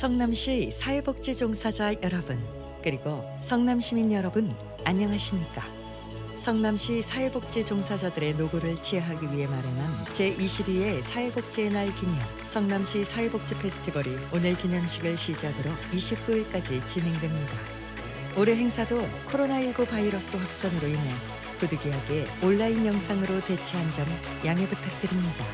성남시 사회복지 종사자 여러분, 그리고 성남시민 여러분, 안녕하십니까? 성남시 사회복지 종사자들의 노고를 지혜하기 위해 마련한 제22회 사회복지의 날 기념 성남시 사회복지 페스티벌이 오늘 기념식을 시작으로 29일까지 진행됩니다. 올해 행사도 코로나19 바이러스 확산으로 인해 부득이하게 온라인 영상으로 대체한 점 양해 부탁드립니다.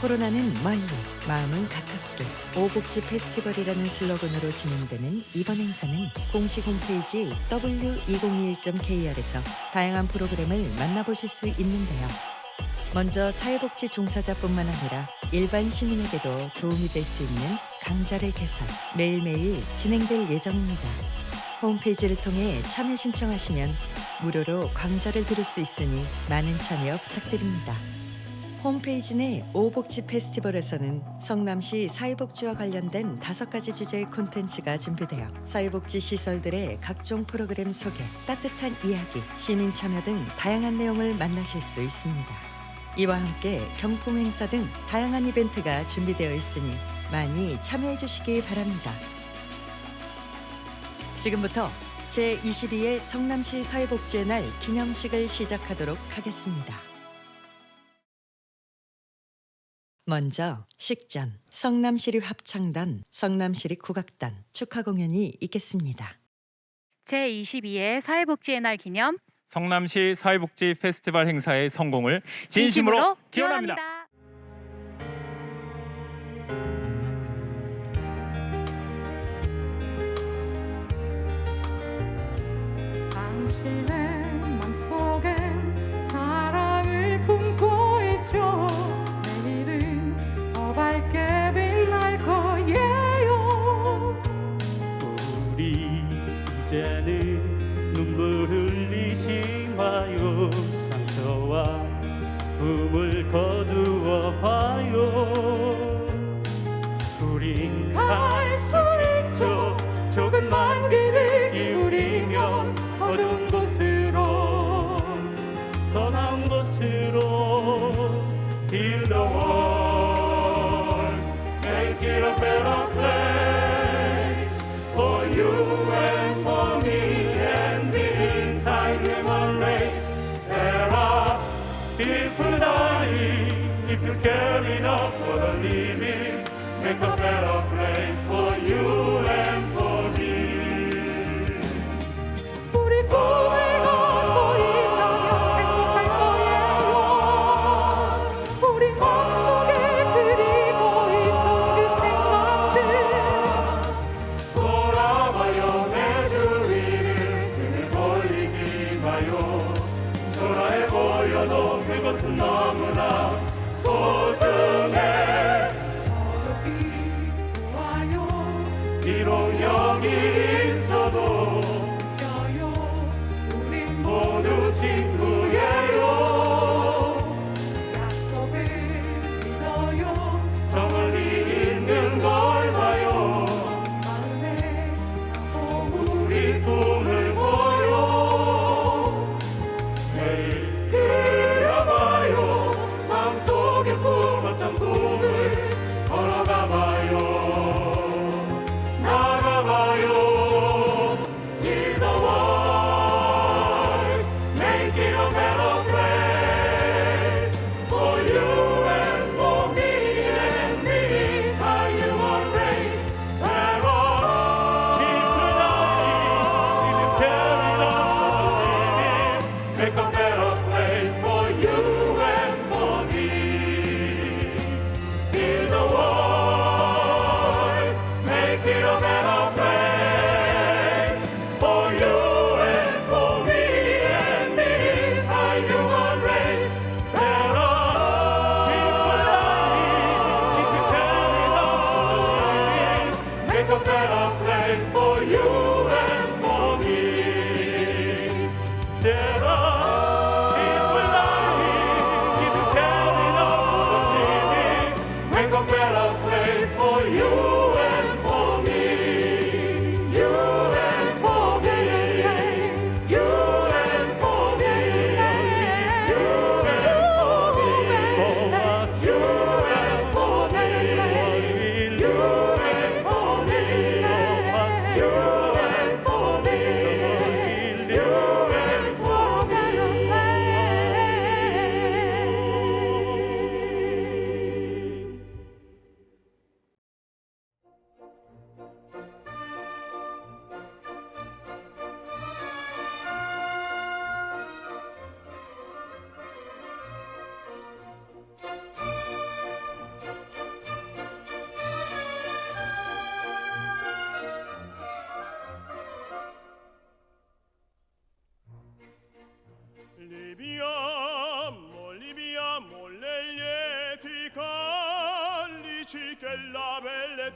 코로나는 멀리, 마음은 가깝게 오복지 페스티벌이라는 슬로건으로 진행되는 이번 행사는 공식 홈페이지 w2021.kr에서 다양한 프로그램을 만나보실 수 있는데요. 먼저 사회복지 종사자뿐만 아니라 일반 시민에게도 도움이 될 수 있는 강좌를 개설, 매일매일 진행될 예정입니다. 홈페이지를 통해 참여 신청하시면 무료로 강좌를 들을 수 있으니 많은 참여 부탁드립니다. 홈페이지 내 오복지 페스티벌에서는 성남시 사회복지와 관련된 5가지 주제의 콘텐츠가 준비되어 사회복지 시설들의 각종 프로그램 소개, 따뜻한 이야기, 시민 참여 등 다양한 내용을 만나실 수 있습니다. 이와 함께 경품 행사 등 다양한 이벤트가 준비되어 있으니 많이 참여해 주시기 바랍니다. 지금부터 제22회 성남시 사회복지의 날 기념식을 시작하도록 하겠습니다. 먼저 식전, 성남시립 합창단, 성남시립 국악단 축하 공연이 있겠습니다. 제22회 사회복지의 날 기념 성남시 사회복지 페스티벌 행사의 성공을 진심으로 기원합니다. 당신의 맘속에 사랑을 품고 있죠. 내일은 더 밝게 빛날 거예요. 우리 이제는 눈물 흘리지 마요. 상처와 꿈을 거두어 봐요. 우린 갈 수 있죠. 조금만 귀를 기울이면 어두운 곳으로 더 나은 곳으로 Heal the world, make it a better place for you and for me and the entire human race. There are people dying. If you care enough for the living, make a better place for you and for me. 우리 꿈을 갖고 있다면 행복할 거예요. 우리 마음속에 그리고 있던 그 생각들 돌아봐요. 내 주위를 등을 돌리지 마요. 초라해 보여도 그것은 너무나 소중해. 어디 와요. 비록 여기 있어도 껴요. 우린 모두 친구예요. 약속을 믿어요. 저 멀리 있는 걸 봐요. 마음에 안고 우리 꿈을 보여. 매일 그려봐요. 마음속에 품었던 꿈을 걸어가봐요. 나가봐요. Heal the world, make it a better place for you and for me and the entire human race. There are people dying. If you care enough for the living, make a better place for you and for me. Heal the world, make it a better place for you and for me and the entire human race. There are people dying. If you care enough for the living, make a better place for you and for me. There are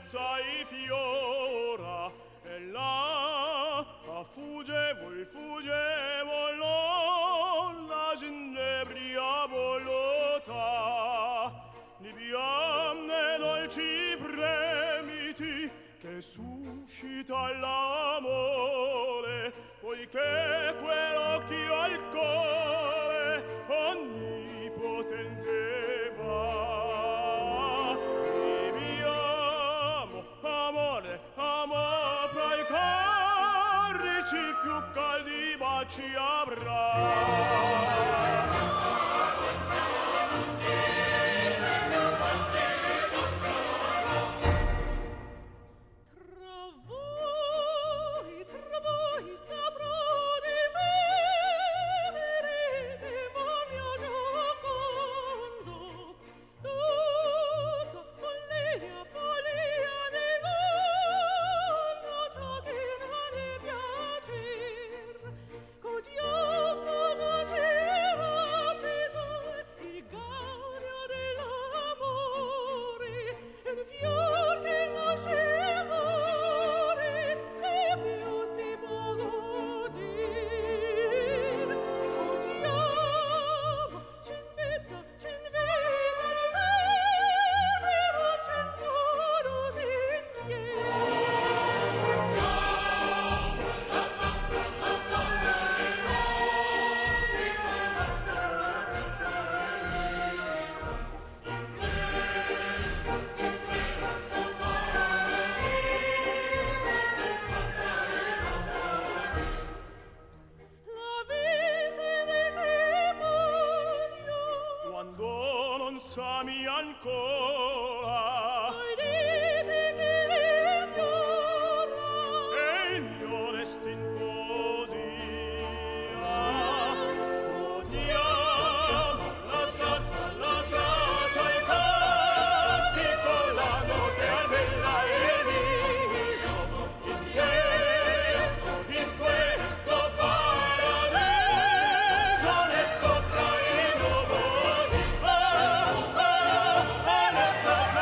bellezza e fiora e là fuggevol la ginnebria volota ne dolci premiti che suscita l'amore poiché quell'occhio al cuore onnipotente va viviamo amore fra i carrici più caldi baci avrà Tra voi saprò di vedere il demonio giocondo, tutto follia nel mondo, ciò che non è piacer. Godiam fuocoso e rapido il gaudio dell'amore, un fior che nasce e muore, e più si può goder. Godiamo, c'invita il vero cento la vita del demonio quando non s'ami ancora voi dite che l'ignora e il mio destin così godiamo la tazza ai canti con la notte al bella e viso in questo paradiso ne scopra i nuvoli ne scopra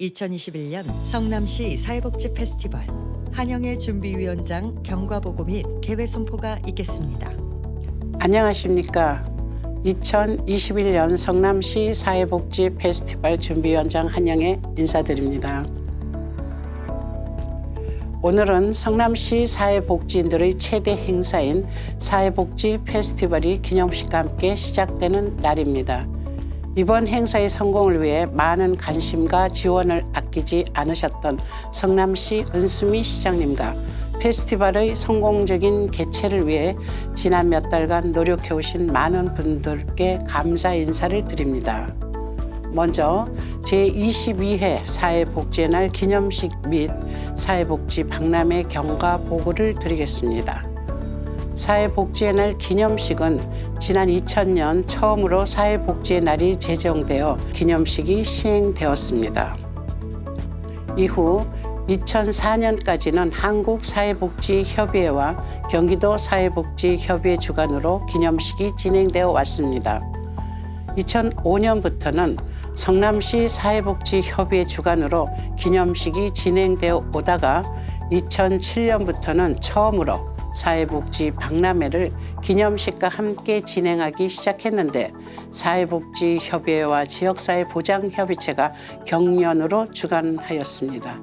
2021년 성남시 사회복지 페스티벌 한영애 준비위원장 경과보고 및 개회 선포가 있겠습니다. 안녕하십니까. 2021년 성남시 사회복지 페스티벌 준비위원장 한영애 인사드립니다. 오늘은 성남시 사회복지인들의 최대 행사인 사회복지 페스티벌이 기념식과 함께 시작되는 날입니다. 이번 행사의 성공을 위해 많은 관심과 지원을 아끼지 않으셨던 성남시 은수미 시장님과 페스티벌의 성공적인 개최를 위해 지난 몇 달간 노력해오신 많은 분들께 감사 인사를 드립니다. 먼저 제22회 사회복지의 날 기념식 및 사회복지 박람회 경과 보고를 드리겠습니다. 사회복지의 날 기념식은 지난 2000년 처음으로 사회복지의 날이 제정되어 기념식이 시행되었습니다. 이후 2004년까지는 한국사회복지협의회와 경기도 사회복지협의회 주관으로 기념식이 진행되어 왔습니다. 2005년부터는 성남시 사회복지협의회 주관으로 기념식이 진행되어 오다가 2007년부터는 처음으로 사회복지 박람회를 기념식과 함께 진행하기 시작했는데 사회복지협의회와 지역사회보장협의체가 경연으로 주관하였습니다.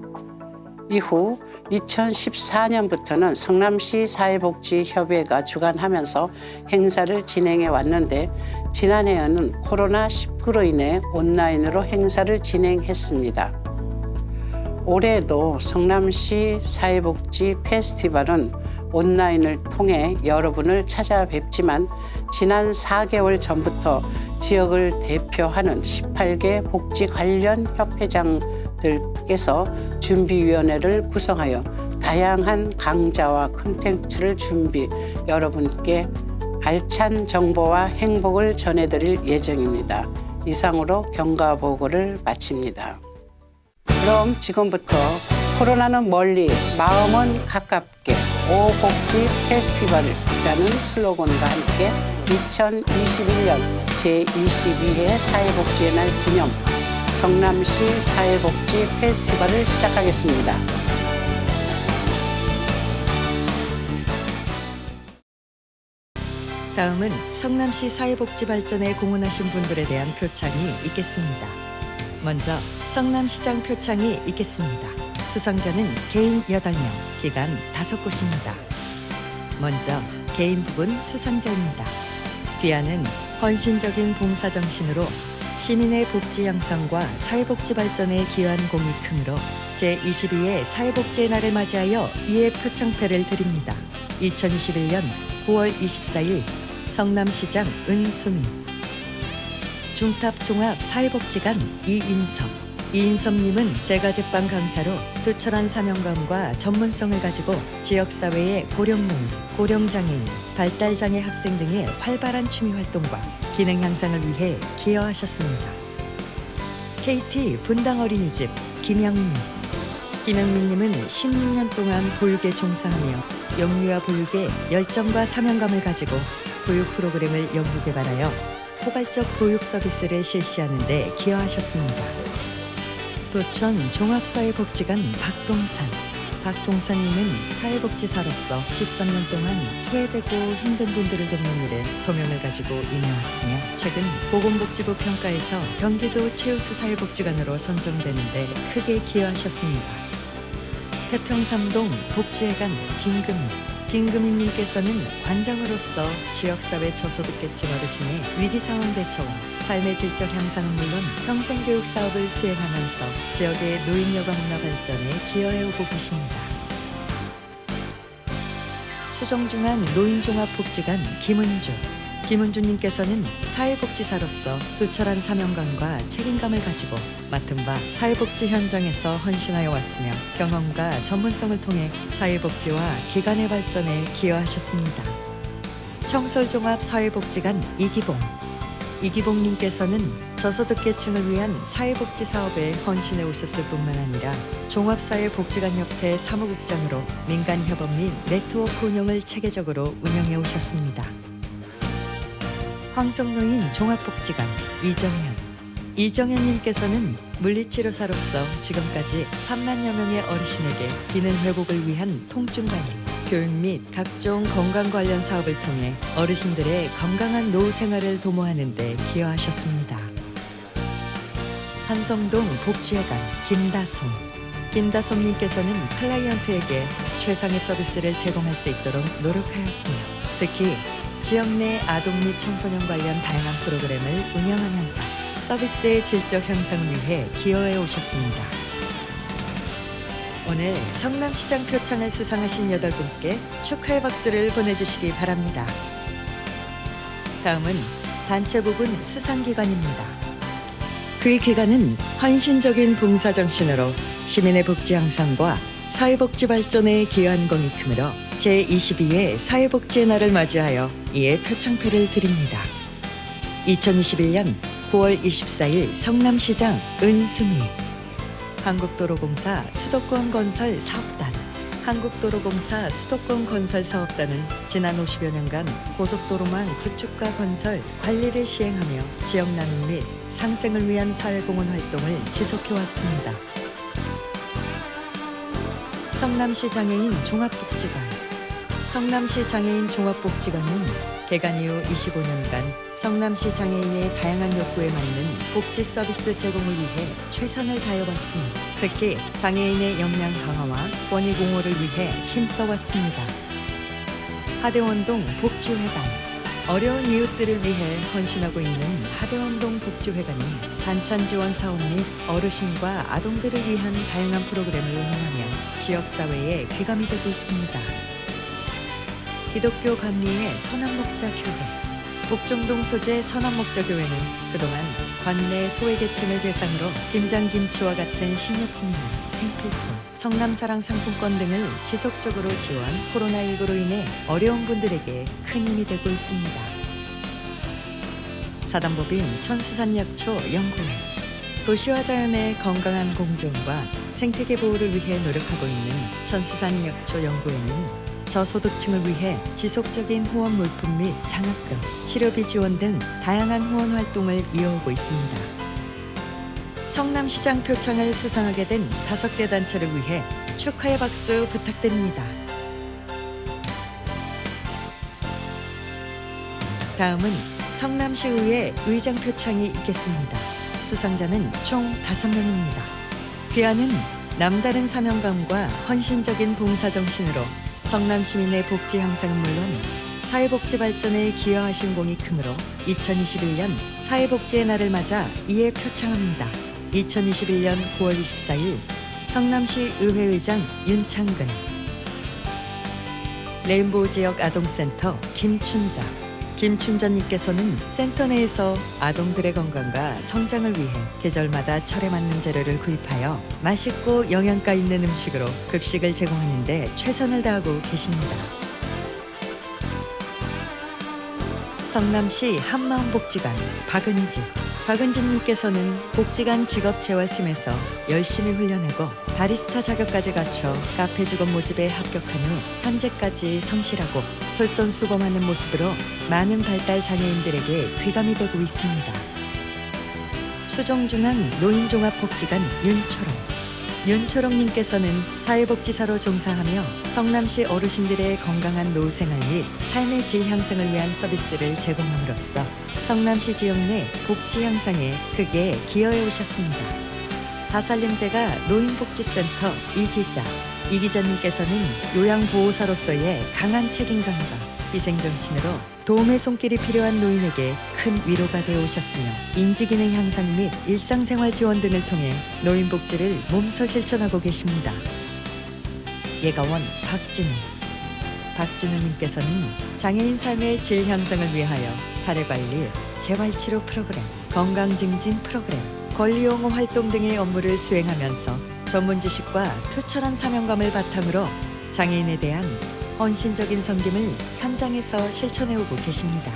이후 2014년부터는 성남시 사회복지협의회가 주관하면서 행사를 진행해 왔는데 지난해에는 코로나19로 인해 온라인으로 행사를 진행했습니다. 올해도 성남시 사회복지 페스티벌은 온라인을 통해 여러분을 찾아뵙지만 지난 4개월 전부터 지역을 대표하는 18개 복지 관련 협회장들께서 준비위원회를 구성하여 다양한 강좌와 콘텐츠를 여러분께 알찬 정보와 행복을 전해드릴 예정입니다. 이상으로 경과보고를 마칩니다. 그럼 지금부터 코로나는 멀리, 마음은 가깝게 오복지 페스티벌이라는 슬로건과 함께 2021년 제22회 사회복지의 날 기념 성남시 사회복지 페스티벌을 시작하겠습니다. 다음은 성남시 사회복지 발전에 공헌하신 분들에 대한 표창이 있겠습니다. 먼저 성남시장 표창이 있겠습니다. 수상자는 개인 8명, 기간 5곳입니다. 먼저 개인 부분 수상자입니다. 귀하는 헌신적인 봉사정신으로 시민의 복지 향상과 사회복지 발전에 기여한 공이 크므로 제22회 사회복지의 날을 맞이하여 이에 표창패를 드립니다. 2021년 9월 24일 성남시장 은수미, 중탑종합사회복지관 이인섭님은 제과제빵 강사로 투철한 사명감과 전문성을 가지고 지역사회의 고령노인, 고령장애인, 발달장애 학생 등의 활발한 취미활동과 기능 향상을 위해 기여하셨습니다. KT 분당어린이집 김영민님은 16년 동안 보육에 종사하며 영유아 보육에 열정과 사명감을 가지고 보육 프로그램을 연구개발하여 포괄적 보육 서비스를 실시하는 데 기여하셨습니다. 도천 종합사회복지관 박동산님은 사회복지사로서 13년 동안 소외되고 힘든 분들을 돕는 일에 소명을 가지고 임해왔으며 최근 보건복지부 평가에서 경기도 최우수 사회복지관으로 선정되는 데 크게 기여하셨습니다. 태평삼동 복지회관 김금희님께서는 관장으로서 지역사회 저소득계층 어르신의 위기상황 대처와 삶의 질적 향상은 물론 평생교육 사업을 수행하면서 지역의 노인 여가 문화 발전에 기여해오고 계십니다. 수정중앙 노인종합복지관 김은주님께서는 사회복지사로서 투철한 사명감과 책임감을 가지고 맡은 바 사회복지 현장에서 헌신하여 왔으며 경험과 전문성을 통해 사회복지와 기관의 발전에 기여하셨습니다. 청솔종합사회복지관 이기봉님께서는 저소득계층을 위한 사회복지 사업에 헌신해 오셨을 뿐만 아니라 종합사회복지관협회 사무국장으로 민간협업 및 네트워크 운영을 체계적으로 운영해 오셨습니다. 황성노인 종합복지관 이정현님께서는 물리치료사로서 지금까지 3만여 명의 어르신에게 기능 회복을 위한 통증 관리, 교육 및 각종 건강 관련 사업을 통해 어르신들의 건강한 노후 생활을 도모하는 데 기여하셨습니다. 산성동 복지회관 김다솜님께서는 클라이언트에게 최상의 서비스를 제공할 수 있도록 노력하였으며 특히 지역 내 아동 및 청소년 관련 다양한 프로그램을 운영하면서 서비스의 질적 향상을 위해 기여해 오셨습니다. 오늘 성남시장 표창을 수상하신 8분께 축하의 박수를 보내주시기 바랍니다. 다음은 단체 부분 수상기관입니다. 그 기관은 헌신적인 봉사정신으로 시민의 복지 향상과 사회복지 발전에 기여한 공이 크므로 제22회 사회복지의 날을 맞이하여 이에 표창패를 드립니다. 2021년 9월 24일 성남시장 은수미 한국도로공사 수도권 건설 사업단 한국도로공사 수도권 건설 사업단은 지난 50여 년간 고속도로망 구축과 건설, 관리를 시행하며 지역 나눔 및 상생을 위한 사회공헌 활동을 지속해왔습니다. 성남시 장애인 종합복지관 성남시 장애인 종합복지관은 개관 이후 25년간 성남시 장애인의 다양한 욕구에 맞는 복지 서비스 제공을 위해 최선을 다해왔습니다. 특히 장애인의 역량 강화와 권익 옹호를 위해 힘써왔습니다. 하대원동 복지회관 어려운 이웃들을 위해 헌신하고 있는 하대원동 복지회관은 반찬 지원 사업 및 어르신과 아동들을 위한 다양한 프로그램을 운영하며 지역사회에 귀감이 되고 있습니다. 기독교 감리의 선한목자교회 옥정동 소재 선한목자교회는 그동안 관내 소외계층을 대상으로 김장김치와 같은 식료품이나 생필품, 성남사랑 상품권 등을 지속적으로 지원, 코로나19로 인해 어려운 분들에게 큰 힘이 되고 있습니다. 사단법인 천수산약초 연구회 도시와 자연의 건강한 공존과 생태계 보호를 위해 노력하고 있는 천수산약초 연구회는 저소득층을 위해 지속적인 후원 물품 및 장학금, 치료비 지원 등 다양한 후원 활동을 이어오고 있습니다. 성남시장 표창을 수상하게 된 5개 단체를 위해 축하의 박수 부탁드립니다. 다음은 성남시의회 의장 표창이 있겠습니다. 수상자는 총 5명입니다. 귀하는 남다른 사명감과 헌신적인 봉사정신으로 성남 시민의 복지 향상은 물론 사회복지 발전에 기여하신 공이 크므로 2021년 사회복지의 날을 맞아 이에 표창합니다. 2021년 9월 24일 성남시 의회의장 윤창근 레인보우 지역 아동센터 김춘전님께서는 센터 내에서 아동들의 건강과 성장을 위해 계절마다 철에 맞는 재료를 구입하여 맛있고 영양가 있는 음식으로 급식을 제공하는 데 최선을 다하고 계십니다. 성남시 한마음복지관 박은진님께서는 복지관 직업재활팀에서 열심히 훈련하고 바리스타 자격까지 갖춰 카페 직원 모집에 합격한 후 현재까지 성실하고 솔선수범하는 모습으로 많은 발달 장애인들에게 귀감이 되고 있습니다. 수정중앙 노인종합복지관 윤초롱님께서는 사회복지사로 종사하며 성남시 어르신들의 건강한 노후 생활 및 삶의 질 향상을 위한 서비스를 제공함으로써 성남시 지역 내 복지 향상에 크게 기여해 오셨습니다. 다살림제가 노인복지센터 이기자님께서는 요양보호사로서의 강한 책임감과 희생정신으로 도움의 손길이 필요한 노인에게 큰 위로가 되어 오셨으며 인지기능 향상 및 일상생활 지원 등을 통해 노인복지를 몸소 실천하고 계십니다. 예가원 박준우님께서는 장애인 삶의 질 향상을 위하여 사례관리, 재활치료 프로그램, 건강증진 프로그램, 권리옹호 활동 등의 업무를 수행하면서 전문 지식과 투철한 사명감을 바탕으로 장애인에 대한 헌신적인 섬김을 현장에서 실천해오고 계십니다.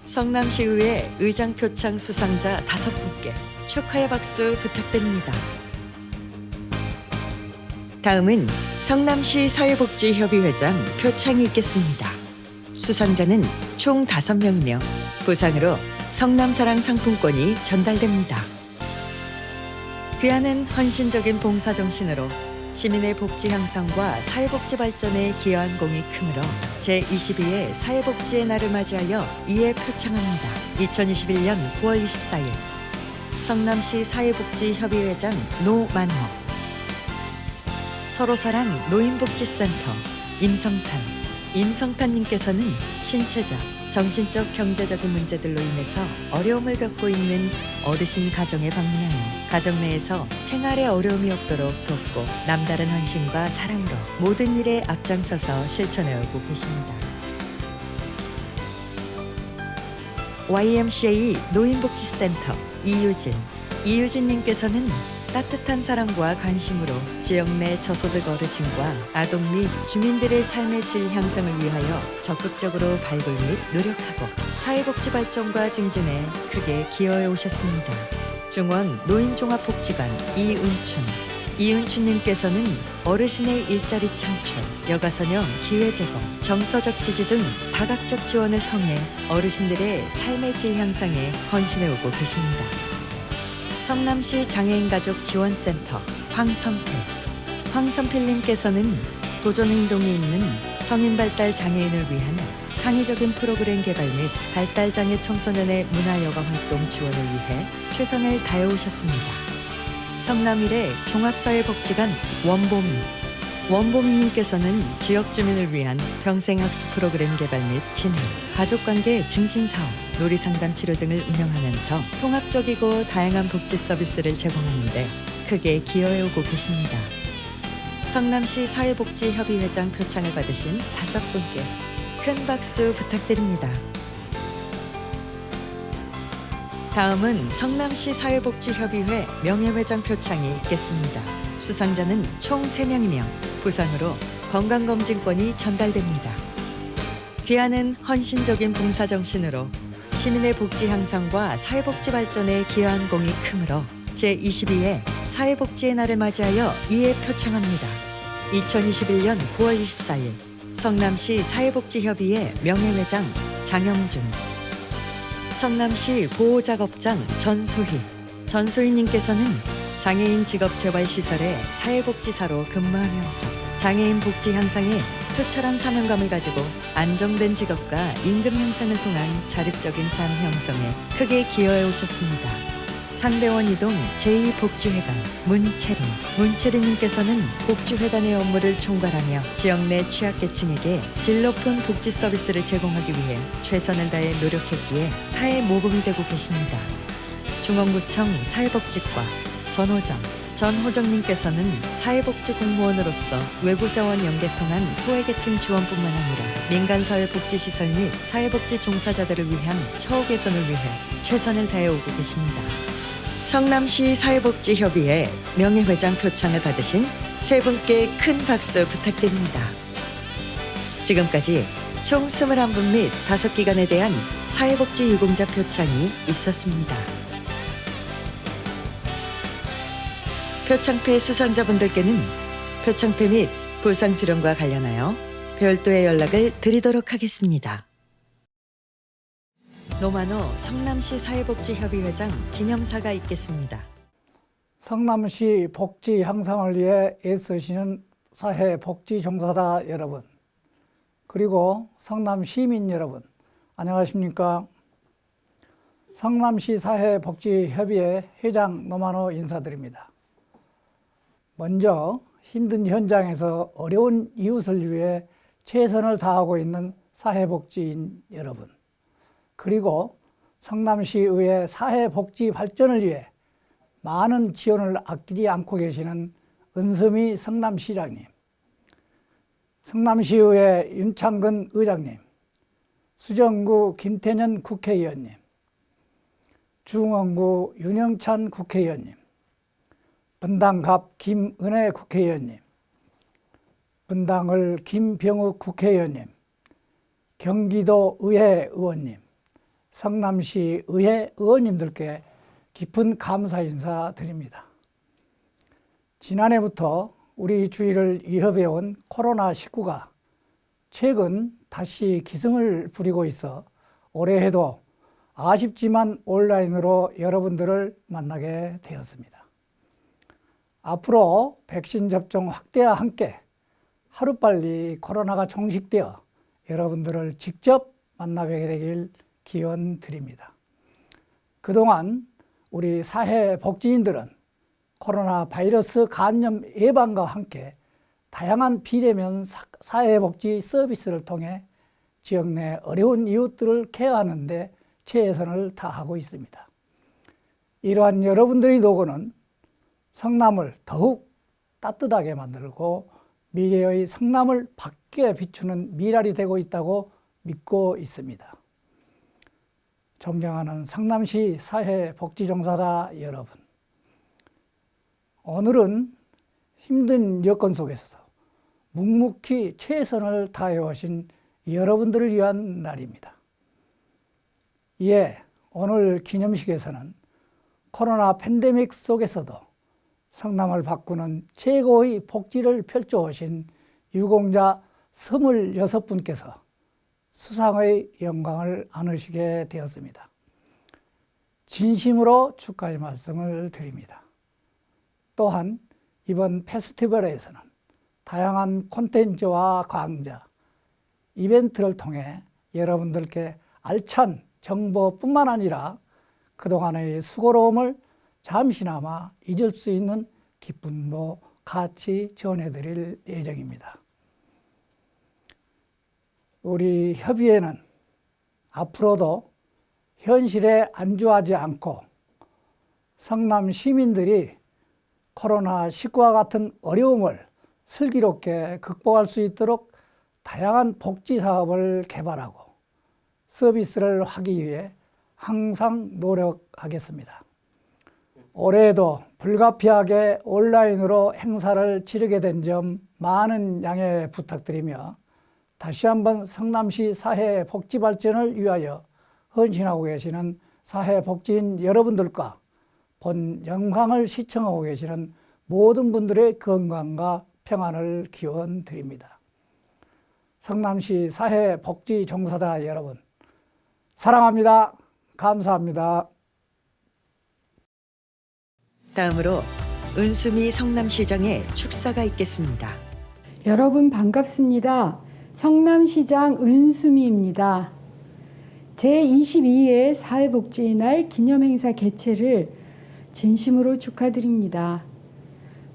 성남시의회 의장 표창 수상자 5분께 축하의 박수 부탁드립니다. 다음은 성남시 사회복지협의회장 표창이 있겠습니다. 수상자는 총 5명이며 부상으로 성남사랑 상품권이 전달됩니다. 귀하는 헌신적인 봉사정신으로 시민의 복지 향상과 사회복지 발전에 기여한 공이 크므로 제22회 사회복지의 날을 맞이하여 이에 표창합니다. 2021년 9월 24일 성남시 사회복지협의회장 노만호, 서로사랑 노인복지센터 임성탄님께서는 신체적, 정신적, 경제적인 문제들로 인해서 어려움을 겪고 있는 어르신 가정에 방문하여 가정 내에서 생활에 어려움이 없도록 돕고 남다른 헌신과 사랑으로 모든 일에 앞장서서 실천해 오고 계십니다. YMCA 노인복지센터 이유진님께서는 따뜻한 사랑과 관심으로 지역 내 저소득 어르신과 아동 및 주민들의 삶의 질 향상을 위하여 적극적으로 발굴 및 노력하고 사회복지 발전과 증진에 크게 기여해 오셨습니다. 중원 노인종합복지관 이은춘님께서는 어르신의 일자리 창출, 여가선영 기회 제공, 정서적 지지 등 다각적 지원을 통해 어르신들의 삶의 질 향상에 헌신해 오고 계십니다. 성남시 장애인가족 지원센터 황선필님께서는 도전행동이 있는 성인 발달 장애인을 위한 창의적인 프로그램 개발 및 발달장애 청소년의 문화여가 활동 지원을 위해 최선을 다해 오셨습니다. 성남일의 종합사회복지관 원보미님께서는 지역 주민을 위한 평생학습 프로그램 개발 및 진행, 가족관계 증진사업, 놀이상담 치료 등을 운영하면서 통합적이고 다양한 복지 서비스를 제공하는 데 크게 기여해 오고 계십니다. 성남시 사회복지협의회장 표창을 받으신 5분께 큰 박수 부탁드립니다. 다음은 성남시 사회복지협의회 명예회장 표창이 있겠습니다. 수상자는 총 3명이며 부상으로 건강검진권이 전달됩니다. 귀하는 헌신적인 봉사정신으로 시민의 복지 향상과 사회복지 발전에 기여한 공이 크므로 제22회 사회복지의 날을 맞이하여 이에 표창합니다. 2021년 9월 24일 성남시 사회복지협의회 명예회장 장영준, 성남시 보호작업장 전소희님께서는 장애인 직업재활시설의 사회복지사로 근무하면서 장애인 복지 향상에 투철한 사명감을 가지고 안정된 직업과 임금 향상을 통한 자립적인 삶 형성에 크게 기여해 오셨습니다. 상대원 이동 제2복지회관 문채린님께서는 복지회관의 업무를 총괄하며 지역 내 취약계층에게 질 높은 복지 서비스를 제공하기 위해 최선을 다해 노력했기에 타의 모범이 되고 계십니다. 중원구청 사회복지과 전호정님께서는 사회복지 공무원으로서 외부자원 연계 통한 소외계층 지원뿐만 아니라 민간사회복지시설 및 사회복지 종사자들을 위한 처우 개선을 위해 최선을 다해 오고 계십니다. 성남시 사회복지협의회 명예회장 표창을 받으신 3분께 큰 박수 부탁드립니다. 지금까지 총 21분 및 5기관에 대한 사회복지 유공자 표창이 있었습니다. 표창패 수상자분들께는 표창패 및 보상 수령과 관련하여 별도의 연락을 드리도록 하겠습니다. 노만호 성남시 사회복지협의회장 기념사가 있겠습니다. 성남시 복지 향상을 위해 애쓰시는 사회복지 종사자 여러분, 그리고 성남 시민 여러분, 안녕하십니까? 성남시 사회복지협의회 회장 노만호 인사드립니다. 먼저 힘든 현장에서 어려운 이웃을 위해 최선을 다하고 있는 사회복지인 여러분, 그리고 성남시의회 사회복지 발전을 위해 많은 지원을 아끼지 않고 계시는 은서미 성남시장님, 성남시의회 윤창근 의장님, 수정구 김태년 국회의원님, 중원구 윤영찬 국회의원님, 분당갑 김은혜 국회의원님, 분당을 김병욱 국회의원님, 경기도 의회 의원님, 성남시 의회 의원님들께 깊은 감사 인사 드립니다. 지난해부터 우리 주위를 위협해온 코로나19가 최근 다시 기승을 부리고 있어 올해에도 아쉽지만 온라인으로 여러분들을 만나게 되었습니다. 앞으로 백신 접종 확대와 함께 하루빨리 코로나가 종식되어 여러분들을 직접 만나뵙게 되길 기원 드립니다. 그동안 우리 사회복지인들은 코로나 바이러스 감염 예방과 함께 다양한 비대면 사회복지 서비스를 통해 지역 내 어려운 이웃들을 케어하는 데 최선을 다하고 있습니다. 이러한 여러분들의 노고는 성남을 더욱 따뜻하게 만들고 미래의 성남을 밝게 비추는 미랄이 되고 있다고 믿고 있습니다. 존경하는 성남시 사회복지종사자 여러분, 오늘은 힘든 여건 속에서도 묵묵히 최선을 다해 오신 여러분들을 위한 날입니다. 이에 오늘 기념식에서는 코로나 팬데믹 속에서도 성남을 바꾸는 최고의 복지를 펼쳐오신 유공자 26분께서 수상의 영광을 안으시게 되었습니다. 진심으로 축하의 말씀을 드립니다. 또한 이번 페스티벌에서는 다양한 콘텐츠와 강좌, 이벤트를 통해 여러분들께 알찬 정보뿐만 아니라 그동안의 수고로움을 잠시나마 잊을 수 있는 기쁨도 같이 전해드릴 예정입니다. 우리 협의회는 앞으로도 현실에 안주하지 않고 성남 시민들이 코로나19와 같은 어려움을 슬기롭게 극복할 수 있도록 다양한 복지 사업을 개발하고 서비스를 하기 위해 항상 노력하겠습니다. 올해에도 불가피하게 온라인으로 행사를 치르게 된 점 많은 양해 부탁드리며 다시 한번 성남시 사회복지 발전을 위하여 헌신하고 계시는 사회복지인 여러분들과 본 영상을 시청하고 계시는 모든 분들의 건강과 평안을 기원드립니다. 성남시 사회복지 종사자 여러분, 사랑합니다. 감사합니다. 다음으로 은수미 성남시장의 축사가 있겠습니다. 여러분 반갑습니다. 성남시장 은수미입니다. 제22회 사회복지의 날 기념행사 개최를 진심으로 축하드립니다.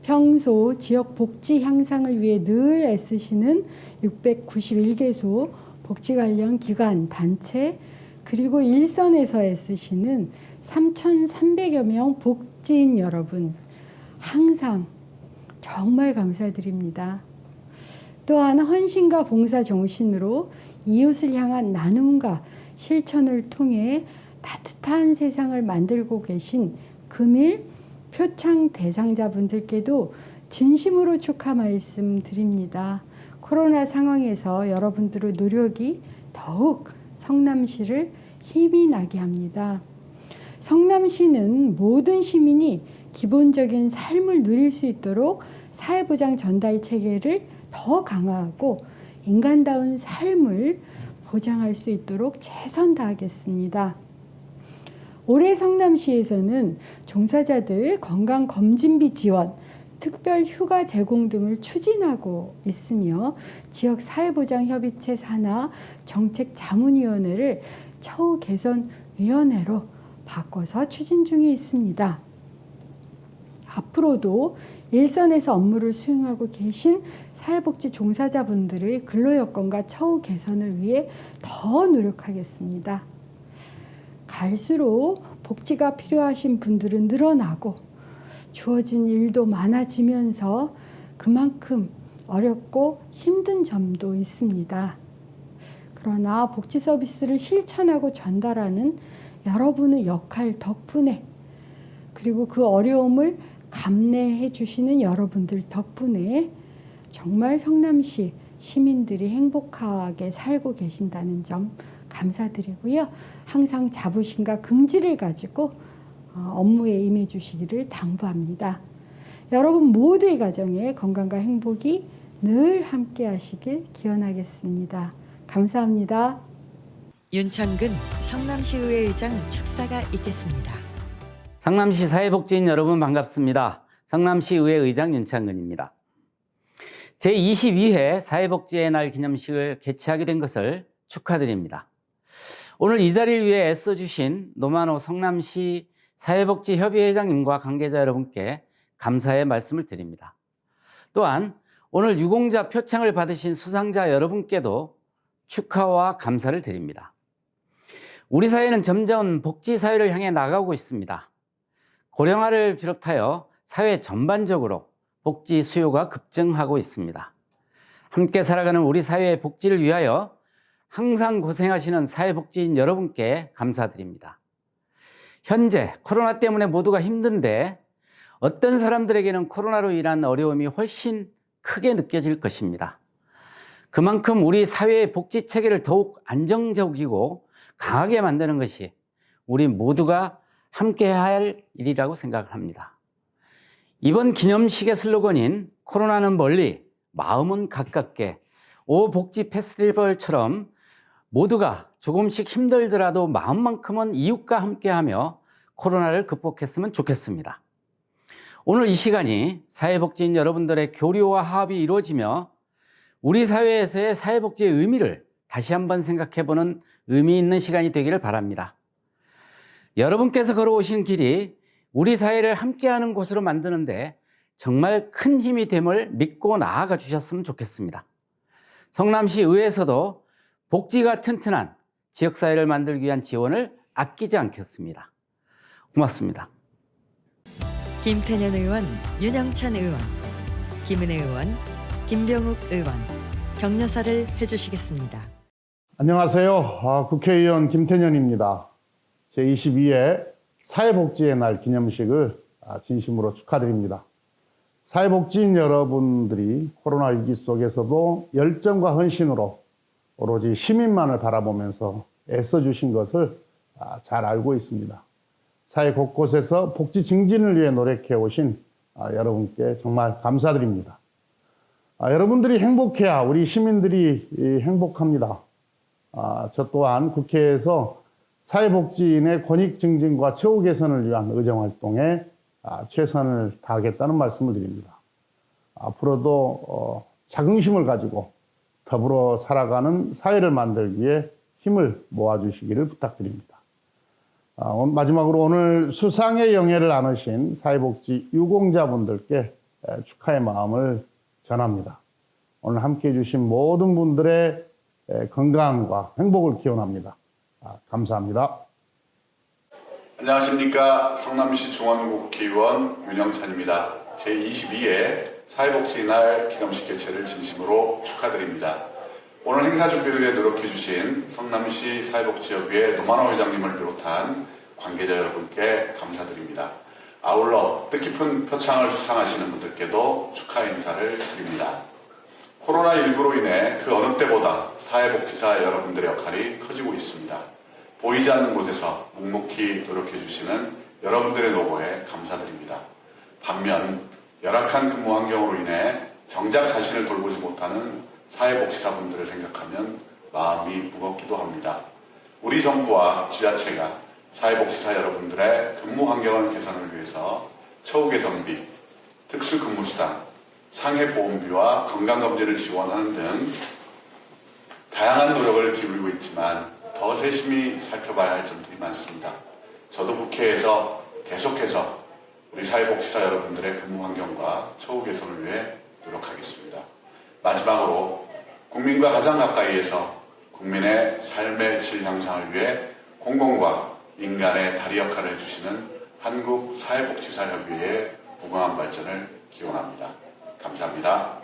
평소 지역 복지 향상을 위해 늘 애쓰시는 691개소 복지 관련 기관, 단체, 그리고 일선에서 애쓰시는 3,300여 명 복지인 여러분, 항상 정말 감사드립니다. 또한 헌신과 봉사 정신으로 이웃을 향한 나눔과 실천을 통해 따뜻한 세상을 만들고 계신 금일 표창 대상자분들께도 진심으로 축하 말씀드립니다. 코로나 상황에서 여러분들의 노력이 더욱 성남시를 힘이 나게 합니다. 성남시는 모든 시민이 기본적인 삶을 누릴 수 있도록 사회보장 전달 체계를 더 강화하고 인간다운 삶을 보장할 수 있도록 최선 다하겠습니다. 올해 성남시에서는 종사자들 건강검진비 지원, 특별 휴가 제공 등을 추진하고 있으며 지역 사회보장협의체 산하 정책자문위원회를 처우 개선위원회로 바꿔서 추진 중에 있습니다. 앞으로도 일선에서 업무를 수행하고 계신 사회복지 종사자분들의 근로여건과 처우 개선을 위해 더 노력하겠습니다. 갈수록 복지가 필요하신 분들은 늘어나고 주어진 일도 많아지면서 그만큼 어렵고 힘든 점도 있습니다. 그러나 복지 서비스를 실천하고 전달하는 여러분의 역할 덕분에, 그리고 그 어려움을 감내해 주시는 여러분들 덕분에 정말 성남시 시민들이 행복하게 살고 계신다는 점 감사드리고요. 항상 자부심과 긍지를 가지고 업무에 임해 주시기를 당부합니다. 여러분 모두의 가정에 건강과 행복이 늘 함께 하시길 기원하겠습니다. 감사합니다. 윤창근 성남시의회 의장 축사가 있겠습니다. 성남시 사회복지인 여러분 반갑습니다. 성남시의회 의장 윤창근입니다. 제22회 사회복지의 날 기념식을 개최하게 된 것을 축하드립니다. 오늘 이 자리를 위해 애써주신 노만호 성남시 사회복지협의회장님과 관계자 여러분께 감사의 말씀을 드립니다. 또한 오늘 유공자 표창을 받으신 수상자 여러분께도 축하와 감사를 드립니다. 우리 사회는 점점 복지사회를 향해 나가고 있습니다. 고령화를 비롯하여 사회 전반적으로 복지 수요가 급증하고 있습니다. 함께 살아가는 우리 사회의 복지를 위하여 항상 고생하시는 사회복지인 여러분께 감사드립니다. 현재 코로나 때문에 모두가 힘든데 어떤 사람들에게는 코로나로 인한 어려움이 훨씬 크게 느껴질 것입니다. 그만큼 우리 사회의 복지 체계를 더욱 안정적이고 강하게 만드는 것이 우리 모두가 함께 해야 할 일이라고 생각을 합니다. 이번 기념식의 슬로건인 코로나는 멀리, 마음은 가깝게 오 복지 페스티벌처럼 모두가 조금씩 힘들더라도 마음만큼은 이웃과 함께하며 코로나를 극복했으면 좋겠습니다. 오늘 이 시간이 사회복지인 여러분들의 교류와 화합이 이루어지며 우리 사회에서의 사회복지의 의미를 다시 한번 생각해보는 의미 있는 시간이 되기를 바랍니다. 여러분께서 걸어오신 길이 우리 사회를 함께하는 곳으로 만드는데 정말 큰 힘이 됨을 믿고 나아가 주셨으면 좋겠습니다. 성남시 의회에서도 복지가 튼튼한 지역사회를 만들기 위한 지원을 아끼지 않겠습니다. 고맙습니다. 김태년 의원, 윤영찬 의원, 김은혜 의원, 김병욱 의원, 격려사를 해주시겠습니다. 안녕하세요. 국회의원 김태년입니다. 제22회 사회복지의 날 기념식을 진심으로 축하드립니다. 사회복지인 여러분들이 코로나 위기 속에서도 열정과 헌신으로 오로지 시민만을 바라보면서 애써주신 것을 잘 알고 있습니다. 사회 곳곳에서 복지 증진을 위해 노력해 오신 여러분께 정말 감사드립니다. 여러분들이 행복해야 우리 시민들이 행복합니다. 저 또한 국회에서 사회복지인의 권익 증진과 처우 개선을 위한 의정활동에 최선을 다하겠다는 말씀을 드립니다. 앞으로도 자긍심을 가지고 더불어 살아가는 사회를 만들기 위해 힘을 모아주시기를 부탁드립니다. 마지막으로 오늘 수상의 영예를 나누신 사회복지 유공자분들께 축하의 마음을 전합니다. 오늘 함께해 주신 모든 분들의 건강과 행복을 기원합니다. 감사합니다. 안녕하십니까. 성남시 중원구 국회의원 윤영찬입니다. 제22회 사회복지의 날 기념식 개최를 진심으로 축하드립니다. 오늘 행사 준비를 위해 노력해 주신 성남시 사회복지협의회 노만호 회장님을 비롯한 관계자 여러분께 감사드립니다. 아울러 뜻깊은 표창을 수상하시는 분들께도 축하 인사를 드립니다. 코로나19로 인해 그 어느 때보다 사회복지사 여러분들의 역할이 커지고 있습니다. 보이지 않는 곳에서 묵묵히 노력해 주시는 여러분들의 노고에 감사드립니다. 반면 열악한 근무 환경으로 인해 정작 자신을 돌보지 못하는 사회복지사분들을 생각하면 마음이 무겁기도 합니다. 우리 정부와 지자체가 사회복지사 여러분들의 근무 환경을 개선을 위해서 처우 개선비, 특수근무수당, 상해보험비와 건강검진을 지원하는 등 다양한 노력을 기울이고 있지만 더 세심히 살펴봐야 할 점들이 많습니다. 저도 국회에서 계속해서 우리 사회복지사 여러분들의 근무 환경과 처우 개선을 위해 노력하겠습니다. 마지막으로 국민과 가장 가까이에서 국민의 삶의 질 향상을 위해 공공과 민간의 다리 역할을 해주시는 한국사회복지사협의회의 무궁한 발전을 기원합니다. 감사합니다.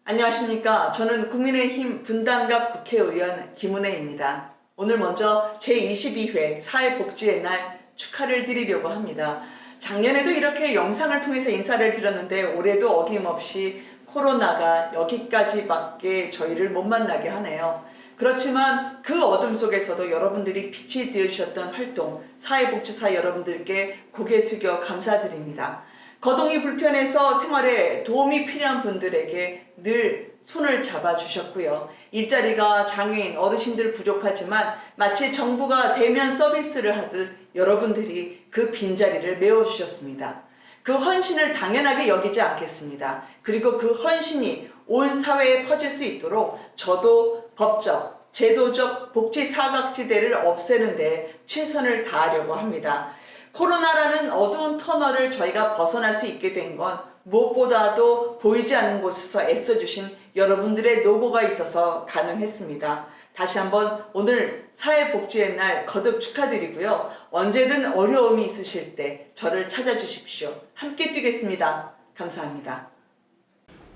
안녕하십니까. 저는 국민의힘 분당갑 국회의원 김은혜입니다. 오늘 먼저 제22회 사회복지의 날 축하를 드리려고 합니다. 작년에도 이렇게 영상을 통해서 인사를 드렸는데 올해도 어김없이 코로나가 여기까지밖에 저희를 못 만나게 하네요. 그렇지만 그 어둠 속에서도 여러분들이 빛이 되어주셨던 활동, 사회복지사 여러분들께 고개 숙여 감사드립니다. 거동이 불편해서 생활에 도움이 필요한 분들에게 늘 손을 잡아주셨고요. 일자리가 장애인, 어르신들 부족하지만 마치 정부가 대면 서비스를 하듯 여러분들이 그 빈자리를 메워주셨습니다. 그 헌신을 당연하게 여기지 않겠습니다. 그리고 그 헌신이 온 사회에 퍼질 수 있도록 저도 법적, 제도적 복지 사각지대를 없애는 데 최선을 다하려고 합니다. 코로나라는 어두운 터널을 저희가 벗어날 수 있게 된 건 무엇보다도 보이지 않는 곳에서 애써주신 여러분들의 노고가 있어서 가능했습니다. 다시 한번 오늘 사회복지의 날 거듭 축하드리고요. 언제든 어려움이 있으실 때 저를 찾아주십시오. 함께 뛰겠습니다. 감사합니다.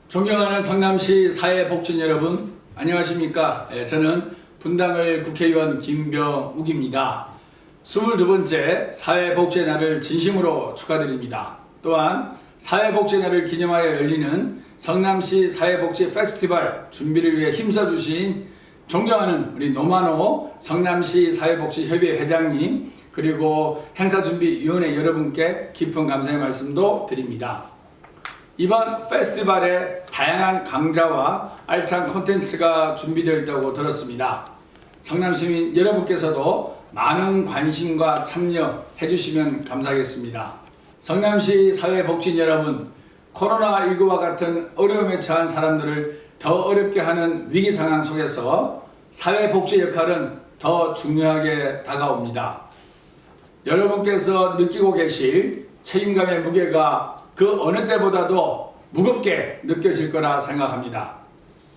존경하는 성남시 사회복지인 여러분, 안녕하십니까? 저는 분당을 국회의원 김병욱입니다. 22번째 사회복지의 날을 진심으로 축하드립니다. 또한 사회복지의 날을 기념하여 열리는 성남시 사회복지 페스티벌 준비를 위해 힘써주신 존경하는 우리 노만호 성남시 사회복지협의회 회장님, 그리고 행사준비위원회 여러분께 깊은 감사의 말씀도 드립니다. 이번 페스티벌에 다양한 강좌와 알찬 콘텐츠가 준비되어 있다고 들었습니다. 성남시민 여러분께서도 많은 관심과 참여해 주시면 감사하겠습니다. 성남시 사회복지인 여러분, 코로나19와 같은 어려움에 처한 사람들을 더 어렵게 하는 위기 상황 속에서 사회복지 역할은 더 중요하게 다가옵니다. 여러분께서 느끼고 계실 책임감의 무게가 그 어느 때보다도 무겁게 느껴질 거라 생각합니다.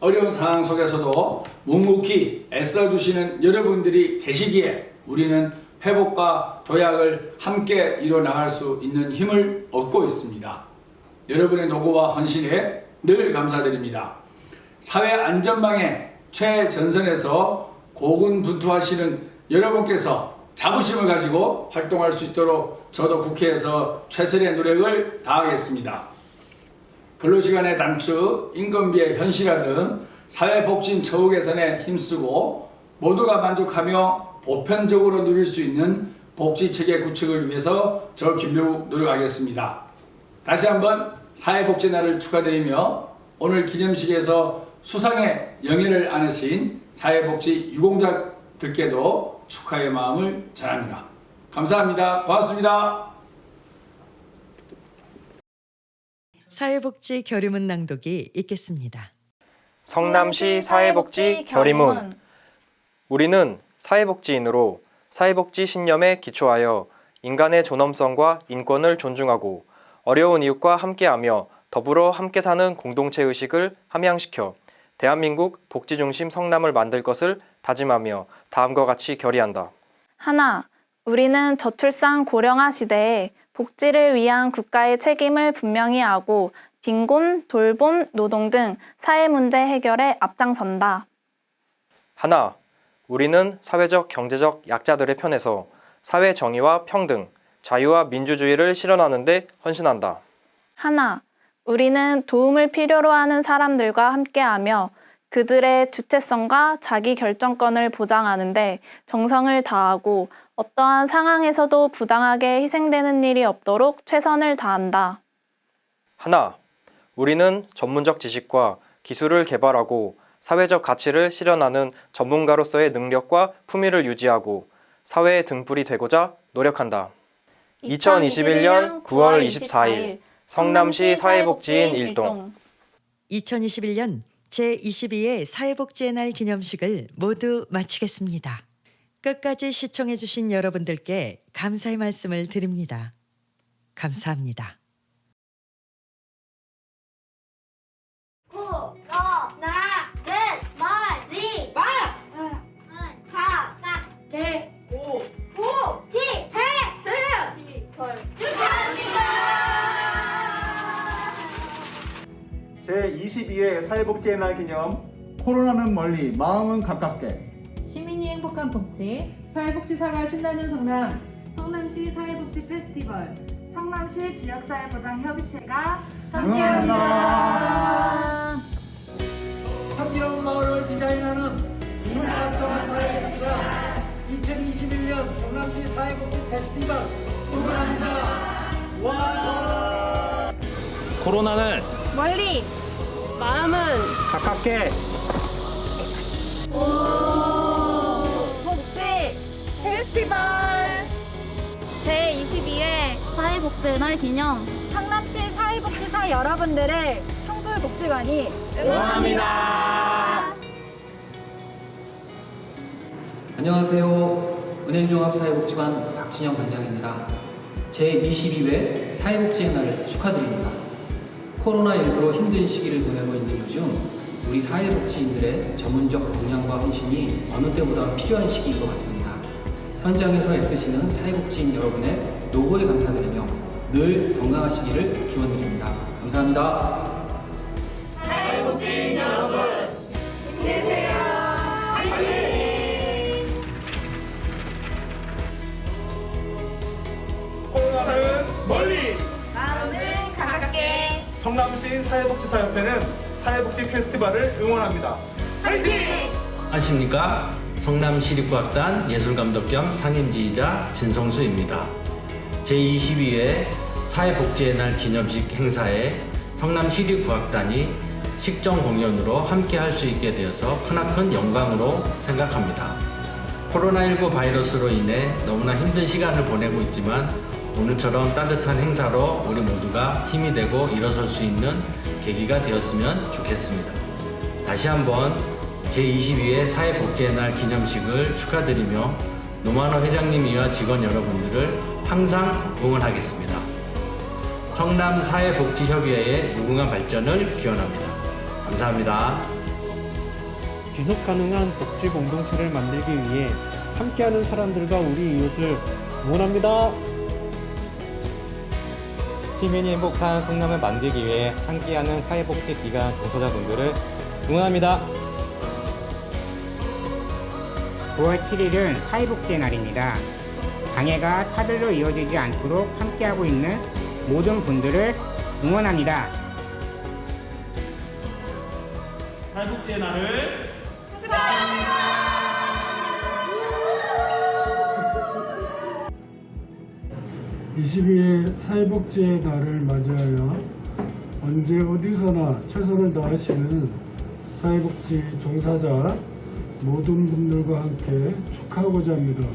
어려운 상황 속에서도 묵묵히 애써주시는 여러분들이 계시기에 우리는 회복과 도약을 함께 이뤄나갈 수 있는 힘을 얻고 있습니다. 여러분의 노고와 헌신에 늘 감사드립니다. 사회 안전망의 최전선에서 고군분투하시는 여러분께서 자부심을 가지고 활동할 수 있도록 저도 국회에서 최선의 노력을 다하겠습니다. 근로시간의 단축, 인건비의 현실화 등 사회복지인 처우 개선에 힘쓰고 모두가 만족하며 보편적으로 누릴 수 있는 복지체계 구축을 위해서 저 김병욱 노력하겠습니다. 다시 한번 사회복지날을 축하드리며 오늘 기념식에서 수상의 영예를 안으신 사회복지 유공자들께도 축하의 마음을 전합니다. 감사합니다. 고맙습니다. 사회복지 결의문 낭독이 있겠습니다. 성남시 사회복지 결의문. 우리는 사회복지인으로 사회복지 신념에 기초하여 인간의 존엄성과 인권을 존중하고 어려운 이웃과 함께하며 더불어 함께 사는 공동체 의식을 함양시켜 대한민국 복지중심 성남을 만들 것을 다짐하며 다음과 같이 결의한다. 하나, 우리는 저출산 고령화 시대에 복지를 위한 국가의 책임을 분명히 하고 빈곤, 돌봄, 노동 등 사회 문제 해결에 앞장선다. 하나, 우리는 사회적 경제적 약자들의 편에서 사회 정의와 평등, 자유와 민주주의를 실현하는 데 헌신한다. 하나, 우리는 도움을 필요로 하는 사람들과 함께하며 그들의 주체성과 자기 결정권을 보장하는 데 정성을 다하고 어떠한 상황에서도 부당하게 희생되는 일이 없도록 최선을 다한다. 하나, 우리는 전문적 지식과 기술을 개발하고 사회적 가치를 실현하는 전문가로서의 능력과 품위를 유지하고 사회의 등불이 되고자 노력한다. 2021년 9월 24일 성남시 사회복지인 일동. 2021년 제22회 사회복지의 날 기념식을 모두 마치겠습니다. 끝까지 시청해주신 여러분들께 감사의 말씀을 드립니다. 감사합니다. 제22회 사회복지의 날 기념. 코로나는 멀리 마음은 가깝게 시민이 행복한 복지 사회복지사가 신나는 성남 성남시 사회복지 페스티벌 성남시 지역사회보장협의체가 함께합니다. 함께하는 마을을 디자인하는 인문학성한 사회복지가 2021년 성남시 사회복지 페스티벌 응원합니다. 와! 코로나는 멀리 마음은 가깝게. 복지 페스티벌 제22회 사회복지날 기념 성남시 사회복지사 여러분들을 청소년복지관이 응원합니다. 안녕하세요. 은행종합사회복지관 박진영 관장입니다. 제22회 사회복지의 날을 축하드립니다. 코로나19로 힘든 시기를 보내고 있는 요즘 우리 사회복지인들의 전문적 역량과 헌신이 어느 때보다 필요한 시기인 것 같습니다. 현장에서 애쓰시는 사회복지인 여러분의 노고에 감사드리며 늘 건강하시기를 기원드립니다. 감사합니다. 사회복지인 여러분, 힘내세요. 화이팅! 코로나는 멀리, 마음은 가깝게. 성남시 사회복지사협회는 사회복지 페스티벌을 응원합니다. 화이팅! 안녕하십니까. 성남시립과학단 예술감독 겸 상임지휘자 진성수입니다. 제22회 사회복지의 날 기념식 행사에 성남시립과학단이 식전 공연으로 함께 할 수 있게 되어서 크나큰 영광으로 생각합니다. 코로나19 바이러스로 인해 너무나 힘든 시간을 보내고 있지만 오늘처럼 따뜻한 행사로 우리 모두가 힘이 되고 일어설 수 있는 계기가 되었으면 좋겠습니다. 다시 한번 제22회 사회복지의 날 기념식을 축하드리며 노만호 회장님이와 직원 여러분들을 항상 응원하겠습니다. 성남사회복지협의회의 무궁한 발전을 기원합니다. 감사합니다. 지속 가능한 복지 공동체를 만들기 위해 함께하는 사람들과 우리 이웃을 응원합니다. 시민이 행복한 성남을 만들기 위해 함께하는 사회복지 기관 종사자분들을 응원합니다. 9월 7일은 사회복지의 날입니다. 장애가 차별로 이어지지 않도록 함께하고 있는 모든 분들을 응원합니다. 사회복지의 날을 축하합니다. 22회 사회복지의 날을 맞이하여 언제 어디서나 최선을 다하시는 사회복지 종사자 모든 분들과 함께 축하하고자 합니다.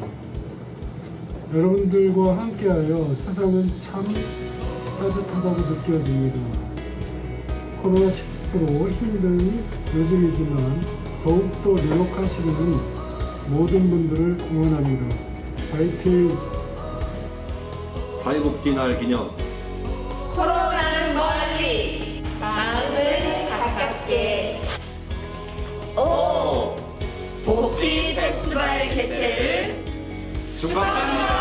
여러분들과 함께하여 세상은 참 따뜻하다고 느껴집니다. 코로나19로 힘든 요즘이지만 더욱더 노력하시는 모든 분들을 응원합니다. 파이팅! 사회복지날 기념 코로나는 멀리, 마음은 가깝게. 오! 복지 페스티벌 개최를 축하합니다.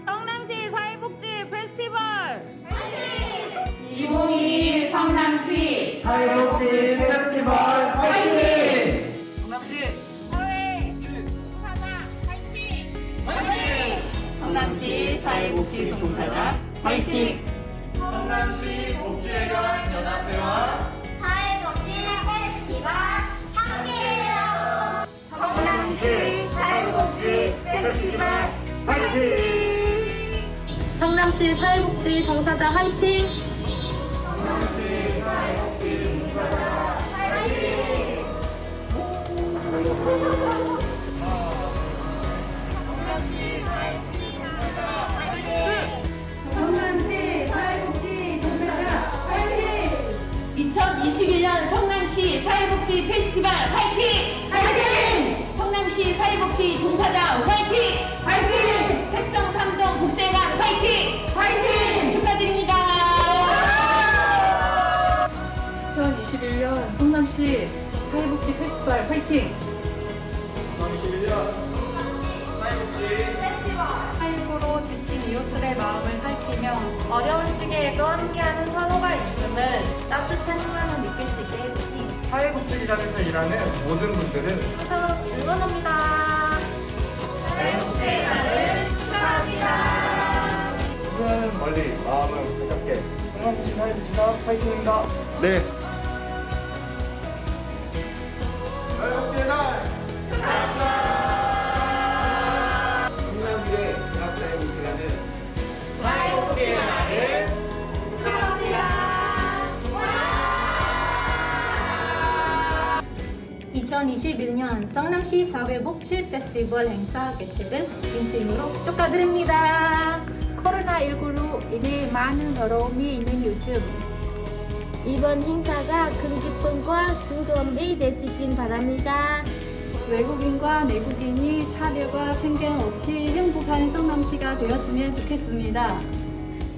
성남시 사회복지 페스티벌 2022 성남시 사회복지 페스티벌 화이팅! 성남시 사회 종사자 화이팅! 성남시 사회복지 종사자 화이팅! 성남시 복지회관 연합회와 사회복지 페스티벌 함께해요. 성남시 사회복지 페스티벌 화이팅! 성남시 사회복지 종사자 화이팅! 성남시 사회복지 종사자 화이팅! 성남시 사회복지 종사자 화이팅! 2021년 성남시 사회복지 페스티벌 화이팅! 화이팅! 성남시 사회복지 종사자 화이팅! 화이팅! 태평삼동 복지회관 화이팅! 화이팅! 축하드립니다. 2021년 성남시 사회복지 페스티벌 화이팅! 2021년 사회복로 지친 이웃들의 마음을 살피며 어려운 시기에도 함께하는 서로가 있음을 따뜻한 희망을 느낄 수 있게 해주신 사회복지기관에서 일하는 모든 분들을 응원합니다. 사회복지의 날을 축하합니다. 코로나는 멀리, 마음은 가깝게. 성남시 사회복지사 화이팅입니다. 네. 사회복지의 날 축하합니다. 성남시의 2021년 성남시 사회복지 페스티벌 행사 개최를 진심으로 축하드립니다. 코로나19로 인해 많은 어려움이 있는 요즘 이번 행사가 큰 기쁨과 즐거움이 되시길 바랍니다. 외국인과 내국인이 차별과 편견 없이 행복한 성남시가 되었으면 좋겠습니다.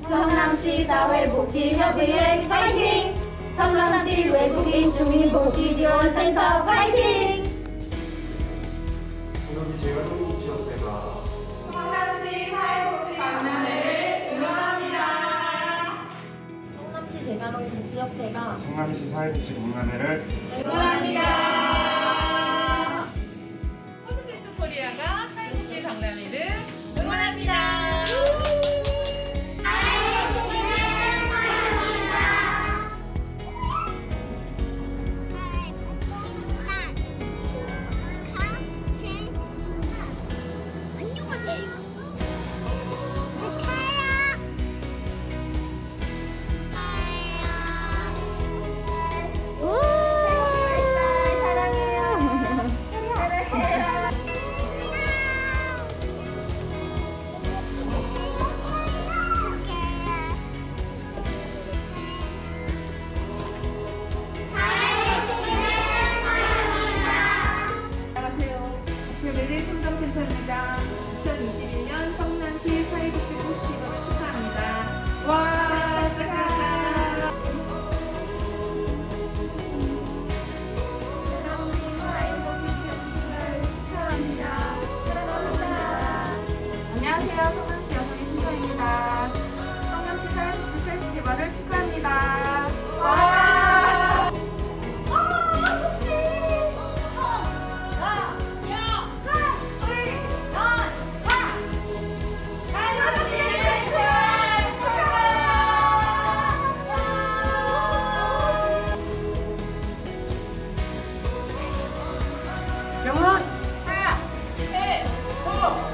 성남시 사회복지협의회 화이팅! 성남시 외국인 주민복지지원센터 화이팅! 성남시 사회복지관을 응원합니다. 성남시 대관원 복지협회가 성남시 사회복지 공감회를 응원합니다. 포스피스 코리아가 사회복지 박람회를 응원합니다. 안녕하세요. 대표벨리 성장센터입니다. 2021년 성남시 사회복지 페스티벌을 축하합니다. 와, 축하! 안녕하세요. 성남시 여성의 신서입니다. 성남시 사회복지 페스티벌을 축하합니다. 와! 영원! 4, 3, 2,